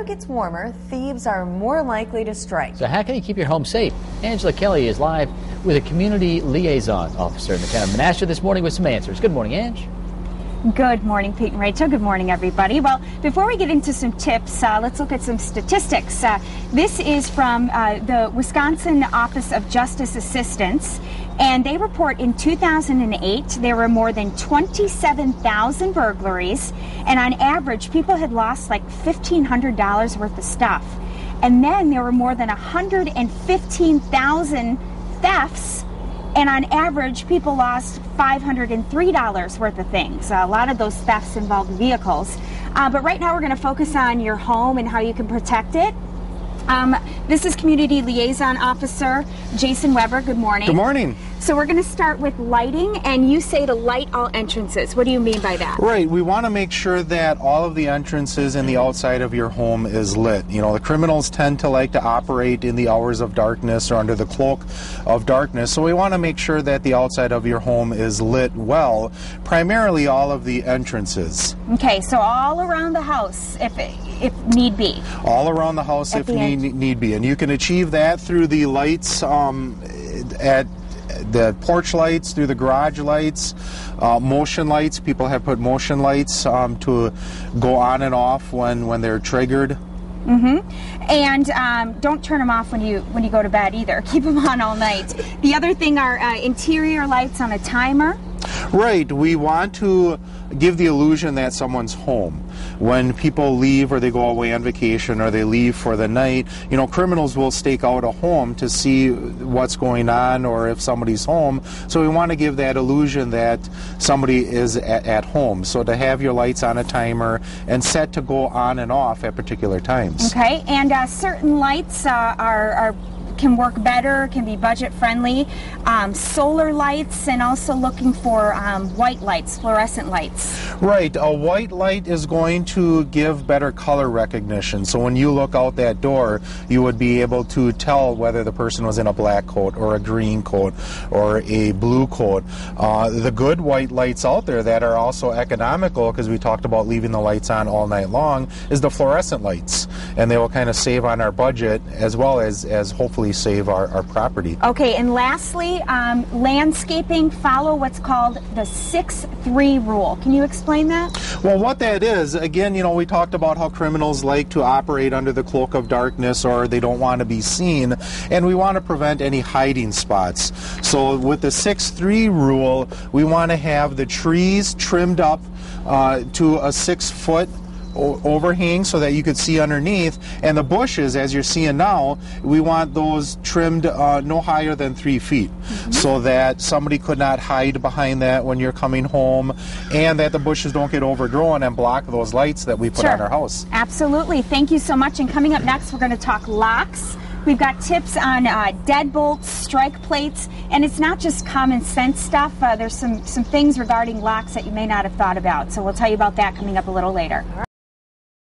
It gets warmer, thieves are more likely to strike. So how can you keep your home safe? Angela Kelly is live with a community liaison officer in the town of Menasha this morning with some answers. Good morning, Ange. Good morning, Pete and Rachel. Good morning, everybody. Well, before we get into some tips, let's look at some statistics. This is from the Wisconsin Office of Justice Assistance, and they report in 2008 there were more than 27,000 burglaries, and on average, people had lost like $1,500 worth of stuff. And then there were more than 115,000 thefts, and on average, people lost $503 worth of things. A lot of those thefts involved vehicles. But right now we're going to focus on your home and how you can protect it. This is Community Liaison Officer Jason Weber. Good morning. Good morning. So we're going to start with lighting, and you say to light all entrances. What do you mean by that? Right. We want to make sure that all of the entrances and the outside of your home is lit. You know, the criminals tend to like to operate in the hours of darkness or under the cloak of darkness, so we want to make sure that the outside of your home is lit well, primarily all of the entrances. Okay, so all around the house, if need be. All around the house if need be. And you can achieve that through the lights at the porch lights, through the garage lights, motion lights. People have put motion lights to go on and off when they're triggered. And don't turn them off when you go to bed either. Keep them on all night. The other thing are interior lights on a timer. Right. We want to give the illusion that someone's home. When people leave or they go away on vacation or they leave for the night, you know, criminals will stake out a home to see what's going on or if somebody's home. So we want to give that illusion that somebody is at home. So to have your lights on a timer and set to go on and off at particular times. Okay, and certain lights can work better, can be budget friendly. Solar lights, and also looking for white lights, fluorescent lights. Right, a white light is going to give better color recognition. So when you look out that door, you would be able to tell whether the person was in a black coat or a green coat or a blue coat. The good white lights out there that are also economical, because we talked about leaving the lights on all night long, is the fluorescent lights. And they will kind of save on our budget as well as hopefully save our property. Okay, and lastly, landscaping, follow what's called the 6-3 rule. Can you explain that? Well, what that is, again, you know, we talked about how criminals like to operate under the cloak of darkness, or they don't want to be seen, and we want to prevent any hiding spots. So with the 6-3 rule, we want to have the trees trimmed up to a 6-foot overhang so that you could see underneath, and the bushes, as you're seeing now, we want those trimmed no higher than 3 feet, so that somebody could not hide behind that when you're coming home, and that the bushes don't get overgrown and block those lights that we put on our house. Absolutely. Thank you so much. And coming up next, we're going to talk locks. We've got tips on deadbolts, strike plates, and it's not just common sense stuff. There's some things regarding locks that you may not have thought about, so we'll tell you about that coming up a little later.